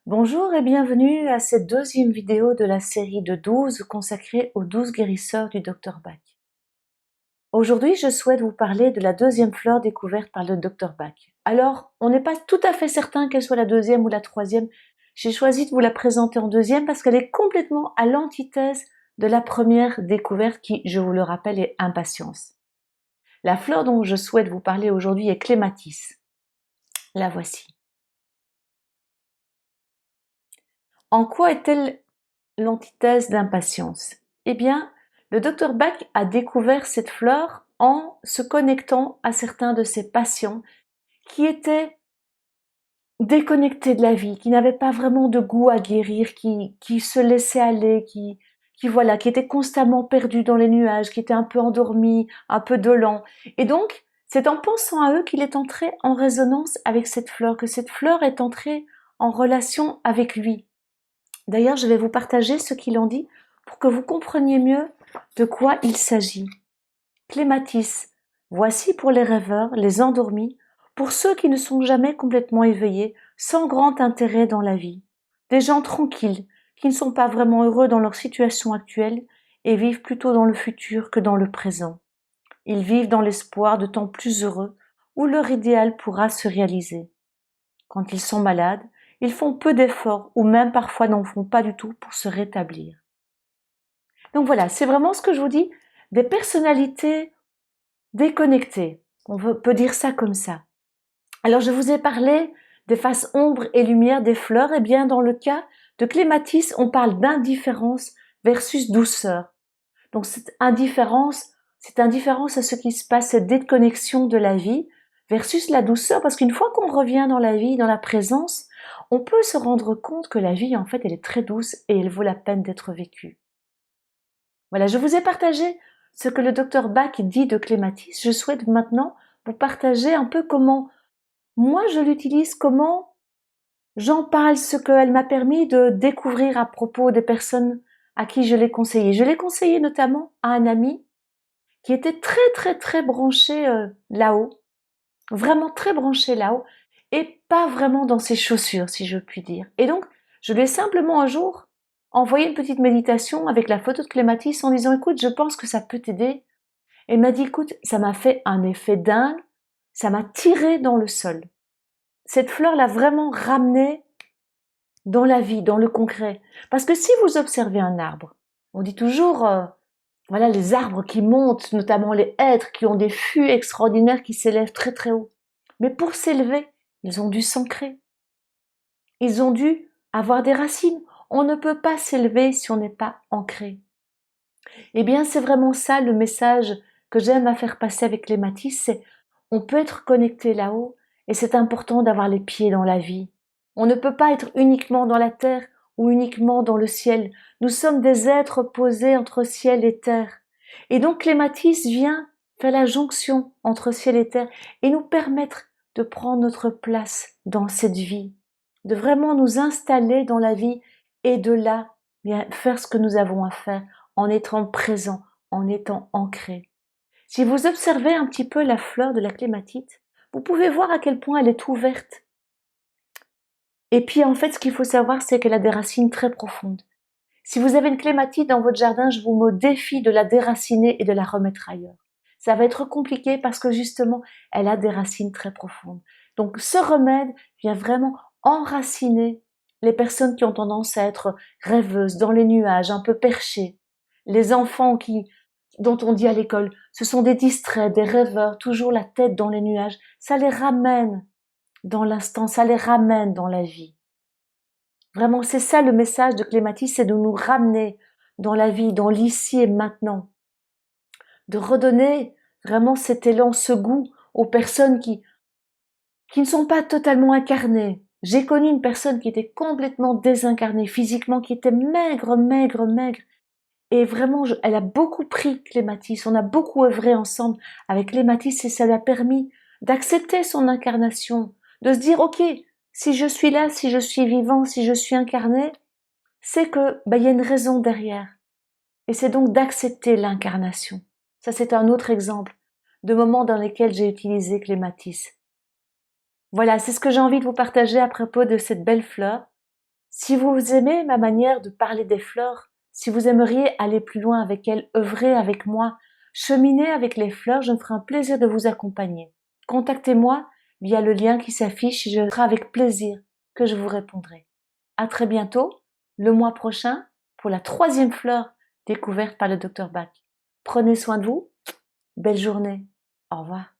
Bonjour et bienvenue à cette deuxième vidéo de la série de 12 consacrée aux 12 guérisseurs du Dr Bach. Aujourd'hui, je souhaite vous parler de la deuxième fleur découverte par le Dr Bach. Alors, on n'est pas tout à fait certain qu'elle soit la deuxième ou la troisième. J'ai choisi de vous la présenter en deuxième parce qu'elle est complètement à l'antithèse de la première découverte qui, je vous le rappelle, est impatience. La fleur dont je souhaite vous parler aujourd'hui est Clématis. La voici. En quoi est-elle l'antithèse d'impatience? Eh bien, le Dr Bach a découvert cette fleur en se connectant à certains de ses patients qui étaient déconnectés de la vie, qui n'avaient pas vraiment de goût à guérir, qui se laissaient aller, qui étaient constamment perdus dans les nuages, qui étaient un peu endormis, un peu dolents. Et donc, c'est en pensant à eux qu'il est entré en résonance avec cette fleur, que cette fleur est entrée en relation avec lui. D'ailleurs, je vais vous partager ce qu'il en dit pour que vous compreniez mieux de quoi il s'agit. Clématis, voici pour les rêveurs, les endormis, pour ceux qui ne sont jamais complètement éveillés, sans grand intérêt dans la vie. Des gens tranquilles, qui ne sont pas vraiment heureux dans leur situation actuelle et vivent plutôt dans le futur que dans le présent. Ils vivent dans l'espoir de temps plus heureux où leur idéal pourra se réaliser. Quand ils sont malades, ils font peu d'efforts ou même parfois n'en font pas du tout pour se rétablir. Donc voilà, c'est vraiment ce que je vous dis, des personnalités déconnectées. Peut dire ça comme ça. Alors je vous ai parlé des faces ombre et lumière des fleurs, et bien dans le cas de Clématis, on parle d'indifférence versus douceur. Donc cette indifférence à ce qui se passe, cette déconnexion de la vie versus la douceur, parce qu'une fois qu'on revient dans la vie, dans la présence, on peut se rendre compte que la vie, en fait, elle est très douce et elle vaut la peine d'être vécue. Voilà, je vous ai partagé ce que le docteur Bach dit de Clématis. Je souhaite maintenant vous partager un peu comment moi je l'utilise, comment j'en parle, ce qu'elle m'a permis de découvrir à propos des personnes à qui je l'ai conseillé. Je l'ai conseillé notamment à un ami qui était très branché là-haut, vraiment très branché là-haut, et pas vraiment dans ses chaussures, si je puis dire. Et donc, je lui ai simplement un jour envoyé une petite méditation avec la photo de Clématis en disant, écoute, je pense que ça peut t'aider. Et il m'a dit, écoute, ça m'a fait un effet dingue, ça m'a tiré dans le sol. Cette fleur l'a vraiment ramené dans la vie, dans le concret. Parce que si vous observez un arbre, on dit toujours, voilà, les arbres qui montent, notamment les hêtres, qui ont des fûts extraordinaires qui s'élèvent très haut. Mais pour s'élever, ils ont dû s'ancrer. Ils ont dû avoir des racines. On ne peut pas s'élever si on n'est pas ancré. Eh bien, c'est vraiment ça le message que j'aime à faire passer avec les Matisse, c'est on peut être connecté là-haut et c'est important d'avoir les pieds dans la vie. On ne peut pas être uniquement dans la terre ou uniquement dans le ciel. Nous sommes des êtres posés entre ciel et terre. Et donc Clématis vient faire la jonction entre ciel et terre et nous permettre de prendre notre place dans cette vie, de vraiment nous installer dans la vie et de là bien faire ce que nous avons à faire en étant présent, en étant ancré. Si vous observez un petit peu la fleur de la clématite, vous pouvez voir à quel point elle est ouverte. Et puis en fait, ce qu'il faut savoir, c'est qu'elle a des racines très profondes. Si vous avez une clématite dans votre jardin, je vous mets au défi de la déraciner et de la remettre ailleurs. Ça va être compliqué parce que justement, elle a des racines très profondes. Donc ce remède vient vraiment enraciner les personnes qui ont tendance à être rêveuses, dans les nuages, un peu perchées. Les enfants dont on dit à l'école, ce sont des distraits, des rêveurs, toujours la tête dans les nuages. Ça les ramène dans l'instant, ça les ramène dans la vie. Vraiment, c'est ça le message de Clématis, c'est de nous ramener dans la vie, dans l'ici et maintenant. De redonner vraiment cet élan, ce goût aux personnes qui ne sont pas totalement incarnées. J'ai connu une personne qui était complètement désincarnée physiquement, qui était maigre. Et vraiment, elle a beaucoup pris Clématis. On a beaucoup œuvré ensemble avec Clématis et ça lui a permis d'accepter son incarnation, de se dire, ok, si je suis là, si je suis vivant, si je suis incarné, c'est que, il y a une raison derrière. Et c'est donc d'accepter l'incarnation. Ça, c'est un autre exemple de moments dans lesquels j'ai utilisé Clématis. Voilà, c'est ce que j'ai envie de vous partager à propos de cette belle fleur. Si vous aimez ma manière de parler des fleurs, si vous aimeriez aller plus loin avec elles, œuvrer avec moi, cheminer avec les fleurs, je me ferai un plaisir de vous accompagner. Contactez-moi via le lien qui s'affiche et je serai avec plaisir que je vous répondrai. À très bientôt, le mois prochain, pour la 3e fleur découverte par le Dr Bach. Prenez soin de vous. Belle journée. Au revoir.